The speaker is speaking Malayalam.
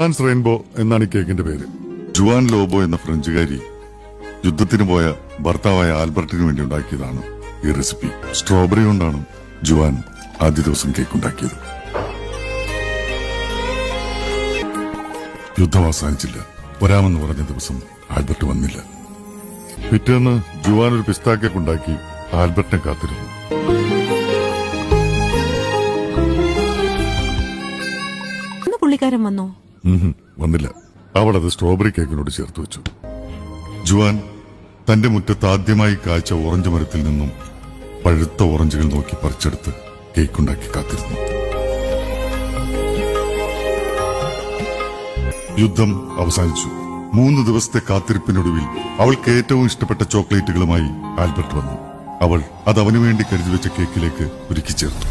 ഫ്രാൻസ് റെയിൻബോ എന്നാണ് ഈ കേക്കിന്റെ പേര്. ജുവാൻ ലോബോ എന്ന ഫ്രഞ്ചുകാരി യുദ്ധത്തിന് പോയ ഭർത്താവായ ആൽബർട്ടിന് വേണ്ടി ഉണ്ടാക്കിയതാണ് ഈ റെസിപ്പി. സ്ട്രോബെറി കൊണ്ടാണ് ജുവാൻ ആദ്യ ദിവസം കേക്ക് ഉണ്ടാക്കിയത്. യുദ്ധം അവസാനിച്ചില്ല. വരാമെന്ന് പറഞ്ഞ ദിവസം ആൽബർട്ട് വന്നില്ല. പിറ്റേന്ന് ജുവാൻ ഒരു പിസ്താ കേക്ക് ഉണ്ടാക്കി ആൽബർട്ടിനെ കാത്തിരുന്നു. പുള്ളിക്കാരൻ വന്നോ? വന്നില്ല. അവൾ അത് സ്ട്രോബെറി കേക്കിനോട് ചേർത്ത് വെച്ചു. ജുവാൻ തന്റെ മുറ്റത്ത് ആദ്യമായി കായ്ച്ച ഓറഞ്ച് മരത്തിൽ നിന്നും പഴുത്ത ഓറഞ്ചുകൾ നോക്കി പറിച്ചെടുത്ത് കേക്കുണ്ടാക്കി കാത്തിരുന്നു. യുദ്ധം അവസാനിച്ചു. 3 ദിവസത്തെ കാത്തിരിപ്പിനൊടുവിൽ അവൾക്ക് ഏറ്റവും ഇഷ്ടപ്പെട്ട ചോക്ലേറ്റുകളുമായി ആൽബർട്ട് വന്നു. അവൾ അത് അവനു വേണ്ടി കരുതി വെച്ച കേക്കിലേക്ക് ഒരുക്കി ചേർത്തു.